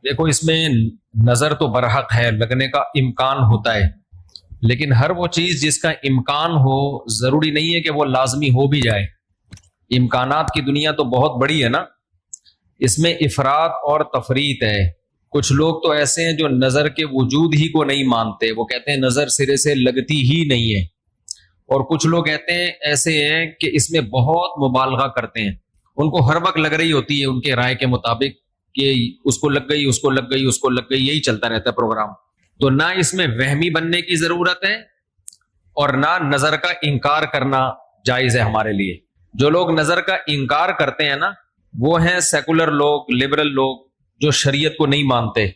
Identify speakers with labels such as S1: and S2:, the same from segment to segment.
S1: دیکھو اس میں نظر تو برحق ہے، لگنے کا امکان ہوتا ہے، لیکن ہر وہ چیز جس کا امکان ہو ضروری نہیں ہے کہ وہ لازمی ہو بھی جائے۔ امکانات کی دنیا تو بہت بڑی ہے نا، اس میں افراط اور تفریط ہے۔ کچھ لوگ تو ایسے ہیں جو نظر کے وجود ہی کو نہیں مانتے، وہ کہتے ہیں نظر سرے سے لگتی ہی نہیں ہے، اور کچھ لوگ کہتے ہیں ایسے ہیں کہ اس میں بہت مبالغہ کرتے ہیں، ان کو ہر وقت لگ رہی ہوتی ہے ان کے رائے کے مطابق کہ اس کو لگ گئی، اس کو لگ گئی، اس کو لگ گئی، یہی چلتا رہتا ہے پروگرام۔ تو نہ اس میں وہمی بننے کی ضرورت ہے اور نہ نظر کا انکار کرنا جائز ہے ہمارے لیے۔ جو لوگ نظر کا انکار کرتے ہیں نا، وہ ہیں سیکولر لوگ، لبرل لوگ، جو شریعت کو نہیں مانتے۔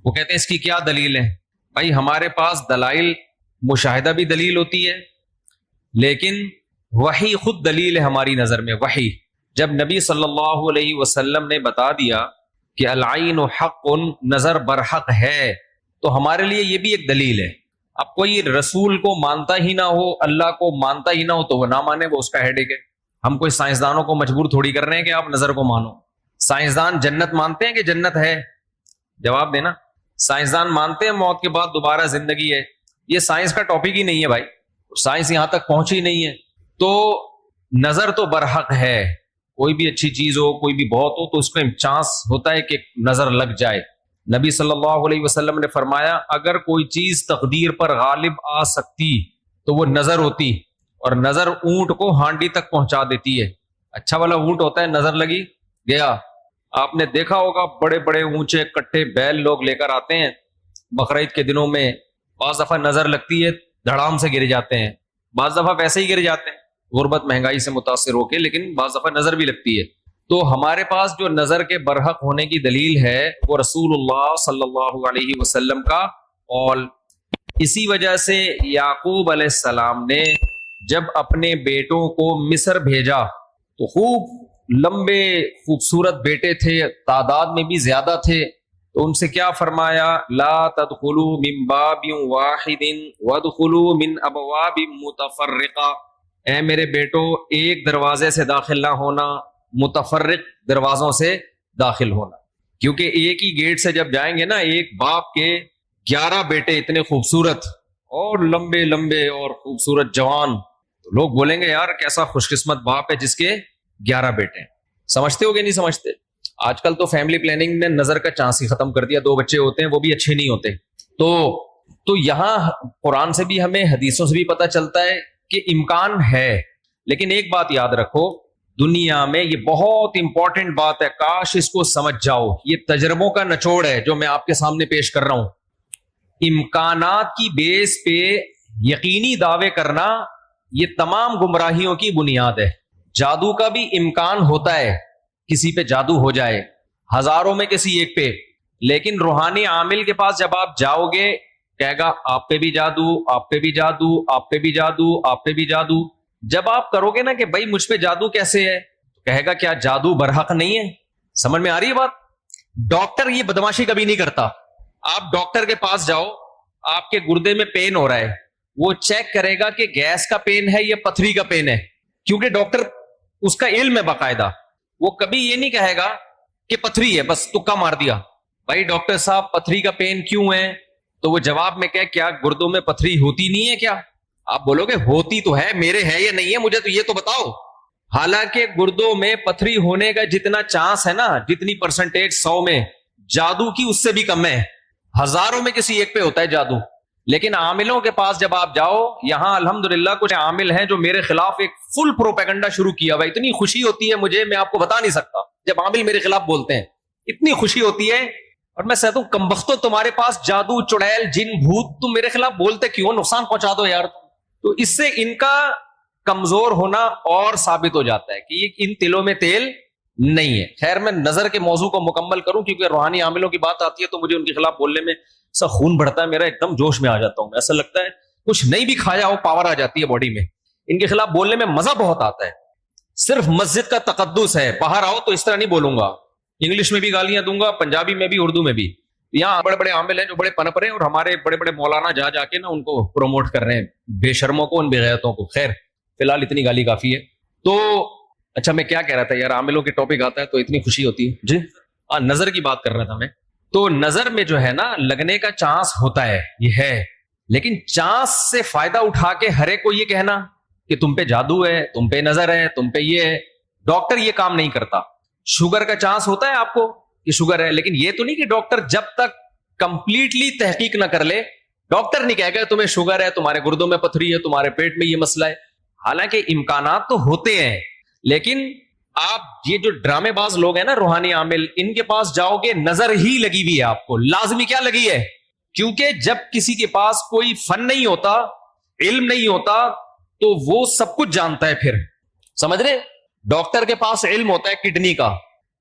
S1: وہ کہتے ہیں اس کی کیا دلیل ہے؟ بھائی ہمارے پاس دلائل، مشاہدہ بھی دلیل ہوتی ہے، لیکن وحی خود دلیل ہے ہماری نظر میں۔ وحی جب نبی صلی اللہ علیہ وسلم نے بتا دیا کہ العین حق، نظر برحق ہے، تو ہمارے لیے یہ بھی ایک دلیل ہے۔ اب کوئی رسول کو مانتا ہی نہ ہو، اللہ کو مانتا ہی نہ ہو، تو وہ نہ مانے، وہ اس کا ہیڈیک ہے۔ ہم کوئی سائنسدانوں کو مجبور تھوڑی کر رہے ہیں کہ آپ نظر کو مانو۔ سائنسدان جنت مانتے ہیں کہ جنت ہے؟ جواب دینا۔ سائنسدان مانتے ہیں موت کے بعد دوبارہ زندگی ہے؟ یہ سائنس کا ٹاپک ہی نہیں ہے بھائی، سائنس یہاں تک پہنچی نہیں ہے۔ تو نظر تو برحق ہے، کوئی بھی اچھی چیز ہو، کوئی بھی بہت ہو، تو اس میں چانس ہوتا ہے کہ نظر لگ جائے۔ نبی صلی اللہ علیہ وسلم نے فرمایا اگر کوئی چیز تقدیر پر غالب آ سکتی تو وہ نظر ہوتی، اور نظر اونٹ کو ہانڈی تک پہنچا دیتی ہے۔ اچھا والا اونٹ ہوتا ہے، نظر لگی گیا۔ آپ نے دیکھا ہوگا بڑے بڑے اونچے کٹے بیل لوگ لے کر آتے ہیں بقرعید کے دنوں میں، بعض دفعہ نظر لگتی ہے دھڑام سے گر جاتے ہیں، بعض دفعہ ویسے ہی گر جاتے ہیں غربت مہنگائی سے متاثر ہو کے، لیکن بعض دفعہ نظر بھی لگتی ہے۔ تو ہمارے پاس جو نظر کے برحق ہونے کی دلیل ہے وہ رسول اللہ صلی اللہ علیہ وسلم کا قول۔ اسی وجہ سے یعقوب علیہ السلام نے جب اپنے بیٹوں کو مصر بھیجا تو خوب لمبے خوبصورت بیٹے تھے، تعداد میں بھی زیادہ تھے، تو ان سے کیا فرمایا؟ لا تدخلوا من باب واحد وادخلوا من ابواب متفرقہ۔ اے میرے بیٹو، ایک دروازے سے داخل نہ ہونا، متفرق دروازوں سے داخل ہونا، کیونکہ ایک ہی گیٹ سے جب جائیں گے نا، ایک باپ کے 11 بیٹے اتنے خوبصورت اور لمبے لمبے اور خوبصورت جوان، تو لوگ بولیں گے یار کیسا خوش قسمت باپ ہے جس کے 11 بیٹے ہیں۔ سمجھتے ہو کہ نہیں سمجھتے؟ آج کل تو فیملی پلاننگ نے نظر کا چانس ہی ختم کر دیا، 2 بچے ہوتے ہیں وہ بھی اچھے نہیں ہوتے۔ تو یہاں قرآن سے بھی ہمیں، حدیثوں سے بھی پتہ چلتا ہے کہ امکان ہے، لیکن ایک بات یاد رکھو، دنیا میں یہ بہت امپورٹنٹ بات ہے، کاش اس کو سمجھ جاؤ، یہ تجربوں کا نچوڑ ہے جو میں آپ کے سامنے پیش کر رہا ہوں۔ امکانات کی بیس پہ یقینی دعوے کرنا یہ تمام گمراہیوں کی بنیاد ہے۔ جادو کا بھی امکان ہوتا ہے، کسی پہ جادو ہو جائے، ہزاروں میں کسی ایک پہ، لیکن روحانی عامل کے پاس جب آپ جاؤ گے کہے گا آپ پہ بھی جادو، آپ پہ بھی جادو، آپ پہ بھی جادو، آپ پہ بھی جادو۔ جب آپ کرو گے نا کہ بھائی مجھ پہ جادو کیسے ہے، تو کہے گا کیا جادو برحق نہیں ہے؟ سمجھ میں آ رہی ہے بات؟ ڈاکٹر یہ بدماشی کبھی نہیں کرتا۔ آپ ڈاکٹر کے پاس جاؤ، آپ کے گردے میں پین ہو رہا ہے، وہ چیک کرے گا کہ گیس کا پین ہے یا پتھری کا پین ہے، کیونکہ ڈاکٹر اس کا علم ہے باقاعدہ۔ وہ کبھی یہ نہیں کہے گا کہ پتھری ہے بس تکا مار دیا، بھائی ڈاکٹر صاحب پتھری کا پین کیوں ہے؟ تو وہ جواب میں کہ کیا گردوں میں پتھری ہوتی نہیں ہے کیا؟ آپ بولو گے ہوتی تو ہے، میرے ہے یا نہیں ہے مجھے تو یہ تو بتاؤ۔ حالانکہ گردوں میں پتھری ہونے کا جتنا چانس ہے نا، جتنی پرسنٹیج 100 میں، جادو کی اس سے بھی کم ہے، ہزاروں میں کسی ایک پہ ہوتا ہے جادو۔ لیکن عاملوں کے پاس جب آپ جاؤ، یہاں الحمدللہ کچھ عامل ہیں جو میرے خلاف ایک فل پروپیگنڈا شروع کیا ہوا، اتنی خوشی ہوتی ہے مجھے، میں آپ کو بتا نہیں سکتا، جب عامل میرے خلاف بولتے ہیں اتنی خوشی ہوتی ہے، اور میں کہتا ہوں کمبختو تمہارے پاس جادو، چڑیل، جن، بھوت، تم میرے خلاف بولتے کیوں؟ نقصان پہنچا دو یار۔ تو اس سے ان کا کمزور ہونا اور ثابت ہو جاتا ہے کہ یہ ان تلوں میں تیل نہیں ہے۔ خیر میں نظر کے موضوع کو مکمل کروں، کیونکہ روحانی عاملوں کی بات آتی ہے تو مجھے ان کے خلاف بولنے میں سا خون بڑھتا ہے میرا، ایک دم جوش میں آ جاتا ہوں، ایسا لگتا ہے کچھ نہیں بھی کھایا ہو پاور آ جاتی ہے باڈی میں۔ ان کے خلاف بولنے میں مزہ بہت آتا ہے، صرف مسجد کا تقدس ہے، باہر آؤ تو اس طرح نہیں بولوں گا، انگلش میں بھی گالیاں دوں گا، پنجابی میں بھی، اردو میں بھی۔ یہاں بڑے بڑے عامل ہیں جو بڑے پنپ رہے ہیں، اور ہمارے بڑے بڑے مولانا جا جا کے نا ان کو پروموٹ کر رہے ہیں، بے شرموں کو، ان بے غیرتوں کو۔ خیر فی الحال اتنی گالی کافی ہے۔ تو اچھا میں کیا کہہ رہا تھا یار، عاملوں کے ٹاپک آتا ہے تو اتنی خوشی ہوتی ہے جی۔ نظر کی بات کر رہا تھا میں۔ تو نظر میں جو ہے نا لگنے کا چانس ہوتا ہے، یہ ہے، لیکن چانس سے فائدہ اٹھا کے ہر ایک کو یہ کہنا کہ تم پہ جادو ہے، تم پہ نظر ہے، تم پہ یہ ہے، ڈاکٹر یہ کام نہیں کرتا. شوگر کا چانس ہوتا ہے آپ کو کہ شوگر ہے، لیکن یہ تو نہیں کہ ڈاکٹر جب تک کمپلیٹلی تحقیق نہ کر لے ڈاکٹر نہیں کہے گا تمہیں شوگر ہے، تمہارے گردوں میں پتھری ہے، تمہارے پیٹ میں یہ مسئلہ ہے. حالانکہ امکانات تو ہوتے ہیں، لیکن آپ یہ جو ڈرامے باز لوگ ہیں نا روحانی عامل، ان کے پاس جاؤ گے نظر ہی لگی ہوئی ہے آپ کو. لازمی کیا لگی ہے؟ کیونکہ جب کسی کے پاس کوئی فن نہیں ہوتا، علم نہیں ہوتا، تو وہ سب کچھ جانتا ہے. پھر سمجھ رہے، ڈاکٹر کے پاس علم ہوتا ہے کڈنی کا،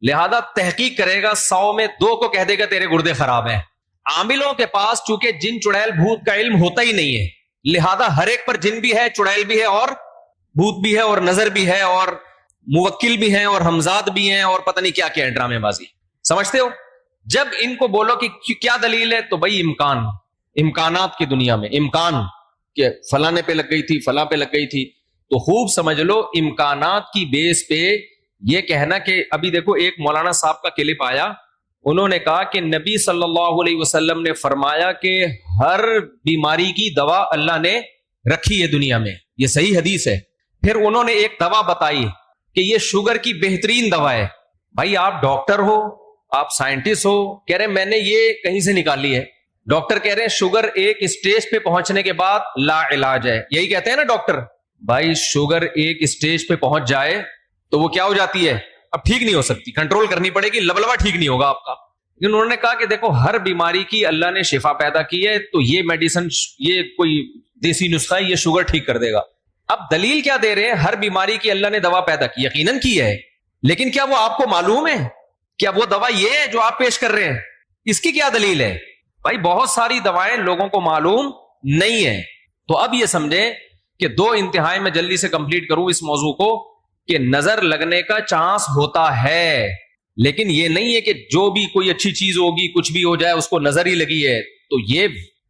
S1: لہذا تحقیق کرے گا، 100 میں 2 کو کہہ دے گا تیرے گردے خراب ہیں. عاملوں کے پاس چونکہ جن چڑیل بھوت کا علم ہوتا ہی نہیں ہے، لہذا ہر ایک پر جن بھی ہے، چڑیل بھی ہے، اور بھوت بھی ہے، اور نظر بھی ہے، اور موکل بھی ہیں، اور ہمزاد بھی ہیں، اور پتہ نہیں کیا کیا ہے، ڈرامے بازی. سمجھتے ہو؟ جب ان کو بولو کہ کیا دلیل ہے، تو بھائی امکانات کی دنیا میں امکان کہ فلانے پہ لگ گئی تھی، فلاں پہ لگ گئی تھی، تو خوب سمجھ لو امکانات کی بیس پہ یہ کہنا کہ ابھی دیکھو ایک مولانا صاحب کا کلپ آیا، انہوں نے کہا کہ نبی صلی اللہ علیہ وسلم نے فرمایا کہ ہر بیماری کی دوا اللہ نے رکھی ہے دنیا میں، یہ صحیح حدیث ہے. پھر انہوں نے ایک دوا بتائی کہ یہ شوگر کی بہترین دوا ہے. بھائی آپ ڈاکٹر ہو، آپ سائنٹسٹ ہو، کہہ رہے میں نے یہ کہیں سے نکالی ہے. ڈاکٹر کہہ رہے ہیں شوگر ایک اسٹیج پہ پہنچنے کے بعد لا علاج ہے، یہی کہتے ہیں نا ڈاکٹر. بھائی شوگر ایک اسٹیج پہ پہنچ جائے تو وہ کیا ہو جاتی ہے، اب ٹھیک نہیں ہو سکتی، کنٹرول کرنی پڑے گی، لبلبا ٹھیک نہیں ہوگا آپ کا. لیکن انہوں نے کہا کہ دیکھو ہر بیماری کی اللہ نے شفا پیدا کی ہے، تو یہ میڈیسن، یہ کوئی دیسی نسخہ ہے، یہ شوگر ٹھیک کر دے گا. اب دلیل کیا دے رہے ہیں؟ ہر بیماری کی اللہ نے دوا پیدا کی، یقیناً کی ہے، لیکن کیا وہ آپ کو معلوم ہے؟ کیا وہ دوا یہ ہے جو آپ پیش کر رہے ہیں؟ اس کی کیا دلیل ہے؟ بھائی بہت ساری دوائیں لوگوں کو معلوم نہیں ہے. تو اب یہ سمجھیں کہ 2 انتہائی میں جلدی سے کمپلیٹ کروں اس موضوع کو، کہ نظر لگنے کا چانس ہوتا ہے، لیکن یہ نہیں ہے کہ جو بھی کوئی اچھی چیز ہوگی، کچھ بھی ہو جائے اس کو نظر ہی لگی ہے. تو یہ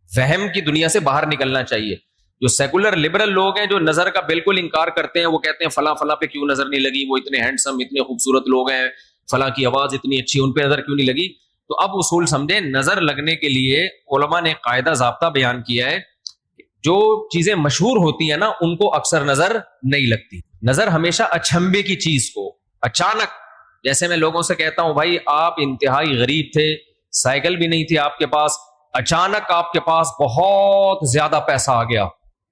S1: وہم کی دنیا سے باہر نکلنا چاہیے. جو سیکولر لبرل لوگ ہیں جو نظر کا بالکل انکار کرتے ہیں، وہ کہتے ہیں فلاں فلاں پہ کیوں نظر نہیں لگی، وہ اتنے ہینڈسم، اتنے خوبصورت لوگ ہیں، فلاں کی آواز اتنی اچھی، ان پہ نظر کیوں نہیں لگی. تو اب اصول سمجھیں، نظر لگنے کے لیے علماء نے قاعدہ ضابطہ بیان کیا ہے، جو چیزیں مشہور ہوتی ہیں نا ان کو اکثر نظر نہیں لگتی. نظر ہمیشہ اچھمبے کی چیز کو، اچانک، جیسے میں لوگوں سے کہتا ہوں بھائی آپ انتہائی غریب تھے، سائیکل بھی نہیں تھی آپ کے پاس، اچانک آپ کے پاس بہت زیادہ پیسہ آ گیا،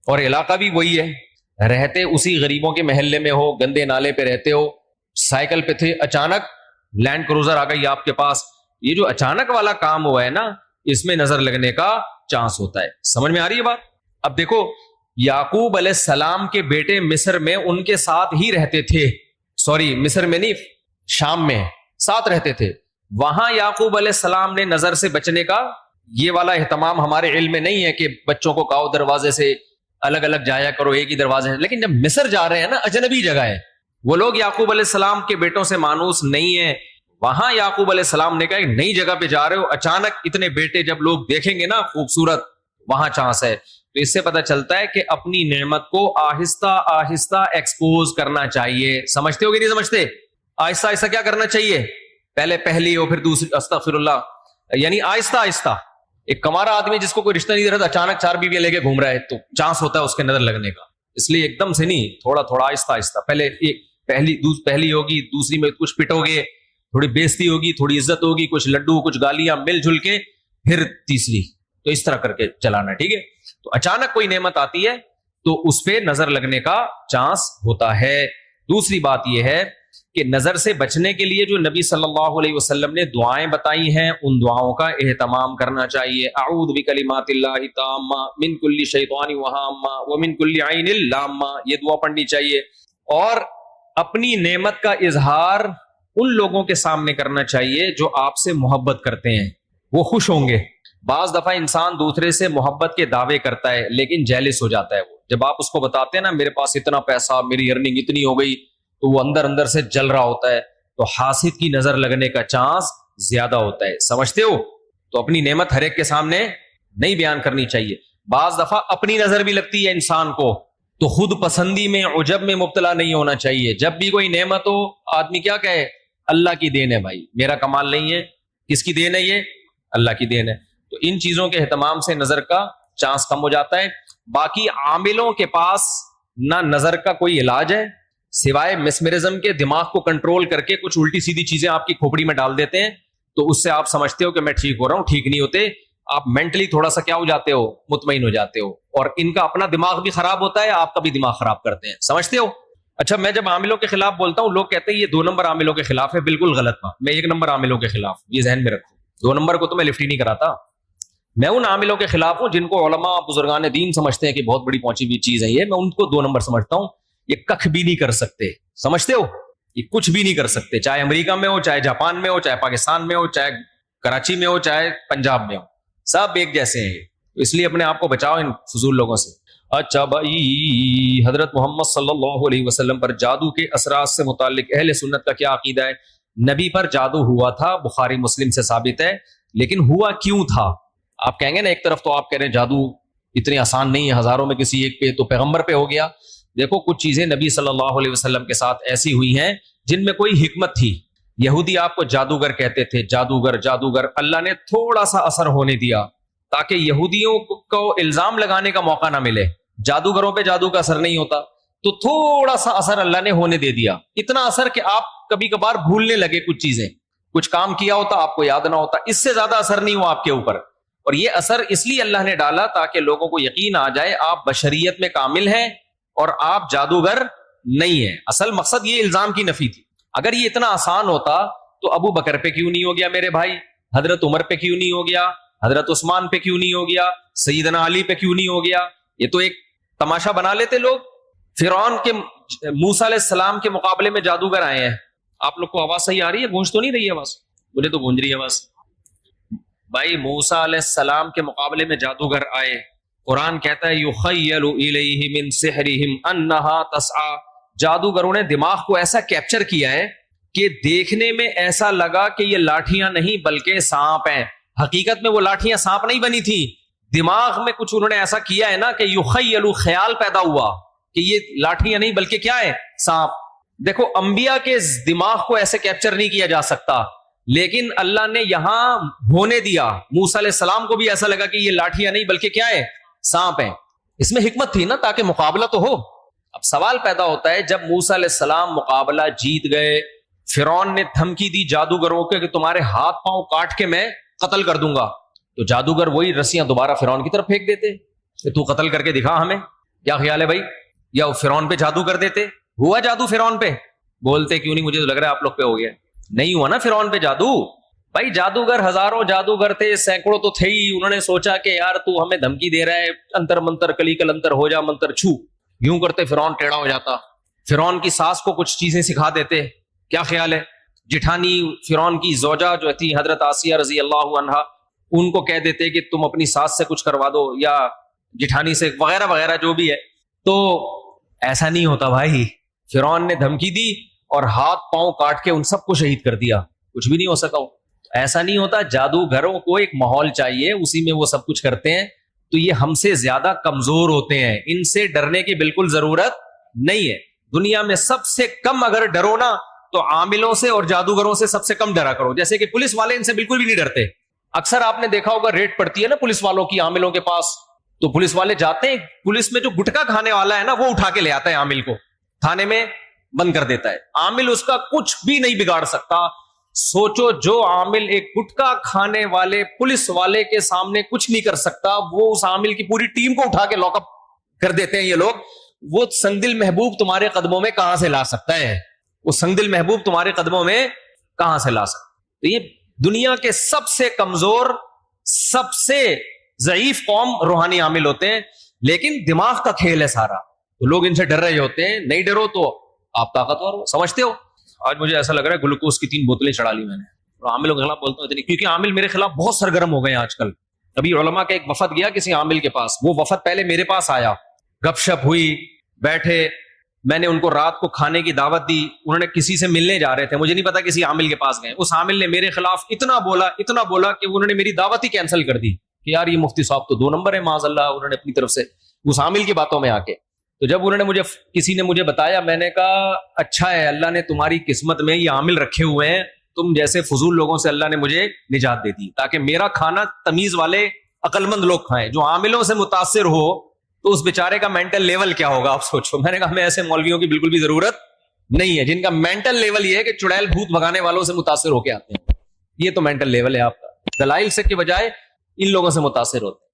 S1: اور علاقہ بھی وہی ہے، رہتے اسی غریبوں کے محلے میں ہو، گندے نالے پہ رہتے ہو، سائیکل پہ تھے، اچانک لینڈ کروزر آ گئی آپ کے پاس. یہ جو اچانک والا کام ہوا ہے نا، اس میں نظر لگنے کا چانس ہوتا ہے. سمجھ میں آ رہی ہے بات؟ اب دیکھو یعقوب علیہ السلام کے بیٹے مصر میں ان کے ساتھ ہی رہتے تھے، سوری مصر میں نہیں، شام میں ساتھ رہتے تھے. وہاں یعقوب علیہ السلام نے نظر سے بچنے کا یہ والا اہتمام ہمارے علم میں نہیں ہے کہ بچوں کو کہو دروازے سے الگ الگ جایا کرو، ایک ہی دروازے. لیکن جب مصر جا رہے ہیں نا، اجنبی جگہ ہے، وہ لوگ یعقوب علیہ السلام کے بیٹوں سے مانوس نہیں ہے. وہاں یعقوب علیہ السلام نے کہا ایک نئی جگہ پہ جا رہے ہو، اچانک اتنے بیٹے جب لوگ دیکھیں گے نا خوبصورت، وہاں چانس ہے. تو اس سے پتہ چلتا ہے کہ اپنی نعمت کو آہستہ آہستہ ایکسپوز کرنا چاہیے. سمجھتے ہو کہ نہیں سمجھتے؟ آہستہ آہستہ کیا کرنا چاہیے؟ پہلے پہلی ہو، پھر دوسری، استغفر اللہ، یعنی آہستہ آہستہ. ایک کمارا آدمی جس کو کوئی رشتہ نہیں دے رہا، اچانک 4 بیویاں لے کے گھوم رہا ہے، تو چانس ہوتا ہے اس کے نظر لگنے کا. اس لیے ایک دم سے نہیں، تھوڑا تھوڑا آہستہ آہستہ. پہلے ایک پہلی ہوگی، دوسری میں کچھ پٹو گے، تھوڑی بےزتی ہوگی، تھوڑی عزت ہوگی، کچھ لڈو، کچھ گالیاں مل جل کے، پھر تیسری. تو اس طرح کر کے چلانا، ٹھیک ہے؟ تو اچانک کوئی نعمت آتی ہے تو اس پہ نظر لگنے کا چانس ہوتا ہے. دوسری بات یہ ہے کہ نظر سے بچنے کے لیے جو نبی صلی اللہ علیہ وسلم نے دعائیں بتائی ہیں، ان دعاؤں کا اہتمام کرنا چاہیے. اعوذ بکلمات اللہ التامہ من کل شیطان وہامہ ومن کل عین لامہ، یہ دعا پڑھنی چاہیے. اور اپنی نعمت کا اظہار ان لوگوں کے سامنے کرنا چاہیے جو آپ سے محبت کرتے ہیں، وہ خوش ہوں گے. بعض دفعہ انسان دوسرے سے محبت کے دعوے کرتا ہے لیکن جیلس ہو جاتا ہے. وہ جب آپ اس کو بتاتے ہیں نا میرے پاس اتنا پیسہ، میری ارننگ اتنی ہو گئی، تو وہ اندر اندر سے جل رہا ہوتا ہے. تو حاسد کی نظر لگنے کا چانس زیادہ ہوتا ہے. سمجھتے ہو؟ تو اپنی نعمت ہر ایک کے سامنے نہیں بیان کرنی چاہیے. بعض دفعہ اپنی نظر بھی لگتی ہے انسان کو، تو خود پسندی میں، عجب میں مبتلا نہیں ہونا چاہیے. جب بھی کوئی نعمت ہو، آدمی کیا کہے؟ اللہ کی دین ہے بھائی، میرا کمال نہیں ہے. کس کی دین ہے یہ؟ اللہ کی دین ہے. تو ان چیزوں کے اہتمام سے نظر کا چانس کم ہو جاتا ہے. باقی عاملوں کے پاس نہ نظر کا کوئی علاج ہے سوائے مسمرزم کے. دماغ کو کنٹرول کر کے کچھ الٹی سیدھی چیزیں آپ کی کھوپڑی میں ڈال دیتے ہیں, تو اس سے آپ سمجھتے ہو کہ میں ٹھیک ہو رہا ہوں. ٹھیک نہیں ہوتے, آپ مینٹلی تھوڑا سا کیا ہو جاتے ہو, مطمئن ہو جاتے ہو, اور ان کا اپنا دماغ بھی خراب ہوتا ہے, آپ کا بھی دماغ خراب کرتے ہیں. سمجھتے ہو؟ اچھا, میں جب عاملوں کے خلاف بولتا ہوں, لوگ کہتے ہیں یہ 2 نمبر عاملوں کے خلاف ہے. بالکل غلط بات. میں 1 نمبر عاملوں کے خلاف, یہ ذہن میں رکھو. 2 نمبر کو تو میں لفٹ ہی نہیں کراتا. میں ان عاملوں کے خلاف ہوں جن کو علماء بزرگان دین سمجھتے ہیں کہ بہت بڑی پہنچی ہوئی چیز ہے یہ. میں ان کو 2 نمبر سمجھتا ہوں. یہ کخ بھی نہیں کر سکتے. سمجھتے ہو؟ یہ کچھ بھی نہیں کر سکتے, چاہے امریکہ میں ہو, چاہے جاپان میں ہو, چاہے پاکستان میں ہو, چاہے کراچی میں ہو, چاہے پنجاب میں ہو, سب ایک جیسے ہیں. اس لیے اپنے آپ کو بچاؤ ان فضول لوگوں سے. اچھا بھائی, حضرت محمد صلی اللہ علیہ وسلم پر جادو کے اثرات سے متعلق اہل سنت کا کیا عقیدہ ہے؟ نبی پر جادو ہوا تھا, بخاری مسلم سے ثابت ہے, لیکن ہوا کیوں تھا؟ آپ کہیں گے نا, ایک طرف تو آپ کہہ رہے ہیں جادو اتنی آسان نہیں ہے, ہزاروں میں کسی ایک پہ, تو پیغمبر پہ ہو گیا. دیکھو, کچھ چیزیں نبی صلی اللہ علیہ وسلم کے ساتھ ایسی ہوئی ہیں جن میں کوئی حکمت تھی. یہودی آپ کو جادوگر کہتے تھے, جادوگر جادوگر. اللہ نے تھوڑا سا اثر ہونے دیا تاکہ یہودیوں کو الزام لگانے کا موقع نہ ملے. جادوگروں پہ جادو کا اثر نہیں ہوتا, تو تھوڑا سا اثر اللہ نے ہونے دے دیا. اتنا اثر کہ آپ کبھی کبھار بھولنے لگے کچھ چیزیں, کچھ کام کیا ہوتا آپ کو یاد نہ ہوتا. اس سے زیادہ اثر نہیں ہوا آپ کے اوپر. اور یہ اثر اس لیے اللہ نے ڈالا تاکہ لوگوں کو یقین آ جائے آپ بشریت میں کامل ہیں اور آپ جادوگر نہیں ہیں. اصل مقصد یہ الزام کی نفی تھی. اگر یہ اتنا آسان ہوتا تو ابو بکر پہ کیوں نہیں ہو گیا میرے بھائی, حضرت عمر پہ کیوں نہیں ہو گیا, حضرت عثمان پہ کیوں نہیں ہو گیا, سیدنا علی پہ کیوں نہیں ہو گیا؟ یہ تو ایک تماشا بنا لیتے لوگ. فرعون کے موسیٰ علیہ السلام کے مقابلے میں جادوگر آئے ہیں. آپ لوگ کو آواز صحیح آ رہی ہے؟ گونج تو نہیں رہی ہے آواز؟ مجھے تو گونج رہی ہے آواز. بھائی, موسیٰ علیہ السلام کے مقابلے میں جادوگر آئے. قرآن کہتا ہے یخیل الیہ من سحرہم انہا تسعی. جادوگروں نے دماغ کو ایسا کیپچر کیا ہے کہ دیکھنے میں ایسا لگا کہ یہ لاٹھیاں نہیں بلکہ سانپ ہیں. حقیقت میں وہ لاٹھیاں سانپ نہیں بنی تھی, دماغ میں کچھ انہوں نے ایسا کیا ہے نا کہ یخیل, خیال پیدا ہوا کہ یہ لاٹھیاں نہیں بلکہ کیا ہے, سانپ. دیکھو, انبیاء کے دماغ کو ایسے کیپچر نہیں کیا جا سکتا, لیکن اللہ نے یہاں ہونے دیا. موسیٰ علیہ السلام کو بھی ایسا لگا کہ یہ لاٹھیاں نہیں بلکہ کیا ہے, سانپ ہیں. اس میں حکمت تھی نا, تاکہ مقابلہ تو ہو. اب سوال پیدا ہوتا ہے, جب موسیٰ علیہ السلام مقابلہ جیت گئے, فرعون نے دھمکی دی جادوگروں کے کہ تمہارے ہاتھ پاؤں کاٹ کے میں قتل کر دوں گا, تو جادوگر وہی رسیاں دوبارہ فرعون کی طرف پھینک دیتے کہ تو قتل کر کے دکھا ہمیں. کیا خیال ہے بھائی؟ یا فرعون پہ جادو کر دیتے. ہوا جادو فرعون پہ؟ بولتے کیوں نہیں, مجھے تو لگ رہا ہے آپ لوگ پہ ہو گیا. نہیں ہوا نا فرعون پہ جادو. بھائی, جادوگر ہزاروں جادوگر تھے, سینکڑوں تو تھے ہی. انہوں نے سوچا کہ یار تو ہمیں دھمکی دے رہا ہے, انتر منتر کلی کل انتر ہو جا منتر چھو, یوں کرتے فرعون ٹیڑھا ہو جاتا. فرعون کی ساس کو کچھ چیزیں سکھا دیتے. کیا خیال ہے؟ جٹھانی فرعون کی زوجہ جو تھی حضرت آسیہ رضی اللہ عنہا, ان کو کہہ دیتے کہ تم اپنی ساس سے کچھ کروا دو یا جٹھانی سے, وغیرہ وغیرہ جو بھی ہے. تو ایسا نہیں ہوتا بھائی. فرعون نے دھمکی دی اور ہاتھ پاؤں کاٹ کے ان سب کو شہید کر دیا, کچھ بھی نہیں ہو سکا. ایسا نہیں ہوتا. جادوگروں کو ایک ماحول چاہیے, اسی میں وہ سب کچھ کرتے ہیں. تو یہ ہم سے زیادہ کمزور ہوتے ہیں, ان سے ڈرنے کی بالکل ضرورت نہیں ہے. دنیا میں سب سے کم اگر ڈرو نا تو عاملوں سے اور جادوگروں سے سب سے کم ڈرا کرو. جیسے کہ پولیس والے ان سے بالکل بھی نہیں ڈرتے. اکثر آپ نے دیکھا ہوگا ریڈ پڑتی ہے نا پولیس والوں کی عاملوں کے پاس, تو پولیس والے جاتے ہیں, پولیس میں جو گٹکا کھانے والا ہے نا وہ اٹھا کے لے آتا ہے عامل کو, تھانے میں بند کر دیتا ہے. عامل اس کا کچھ بھی نہیں بگاڑ سکتا. سوچو, جو عامل ایک گٹکا کھانے والے پولیس والے کے سامنے کچھ نہیں کر سکتا, وہ اس عامل کی پوری ٹیم کو اٹھا کے لاک اپ کر دیتے ہیں یہ لوگ. وہ سنگدل محبوب تمہارے قدموں میں کہاں سے لا سکتا ہے؟ وہ سنگدل محبوب تمہارے قدموں میں کہاں سے لا سکتا؟ تو یہ دنیا کے سب سے کمزور, سب سے ضعیف قوم روحانی عامل ہوتے ہیں, لیکن دماغ کا کھیل ہے سارا. تو لوگ ان سے ڈر رہے ہوتے ہیں. نہیں ڈرو تو آپ طاقتور ہو. سمجھتے ہو؟ آج مجھے ایسا لگ رہا ہے گلوکوز کی 3 بوتلیں چڑھا لی میں نے. اور عاملوں کے خلاف بولتا ہوں اتنی, کیونکہ عامل میرے خلاف بہت سرگرم ہو گئے ہیں آج کل. ابھی علماء کا ایک وفد گیا کسی عامل کے پاس, وہ وفد پہلے میرے پاس آیا, گپ شپ ہوئی, بیٹھے, میں نے ان کو رات کو کھانے کی دعوت دی. انہوں نے کسی سے ملنے جا رہے تھے, مجھے نہیں پتا کسی عامل کے پاس گئے. اس عامل نے میرے خلاف اتنا بولا کہ انہوں نے میری دعوت ہی کینسل کر دی کہ یار یہ مفتی صاحب تو 2 نمبر ہے معاذ اللہ. انہوں نے اپنی طرف سے اس عامل کی باتوں میں آ کے, تو جب انہوں نے کسی نے مجھے بتایا, میں نے کہا اچھا ہے اللہ نے تمہاری قسمت میں یہ عامل رکھے ہوئے ہیں, تم جیسے فضول لوگوں سے اللہ نے مجھے نجات دے دی تاکہ میرا کھانا تمیز والے عقل مند لوگ کھائیں. جو عاملوں سے متاثر ہو تو اس بیچارے کا مینٹل لیول کیا ہوگا آپ سوچو. میں نے کہا ہمیں ایسے مولویوں کی بالکل بھی ضرورت نہیں ہے جن کا مینٹل لیول یہ ہے کہ چڑیل بھوت بھگانے والوں سے متاثر ہو کے آتے ہیں. یہ تو مینٹل لیول ہے آپ کا. دلائل سے کے بجائے ان لوگوں سے متاثر ہوتے ہیں.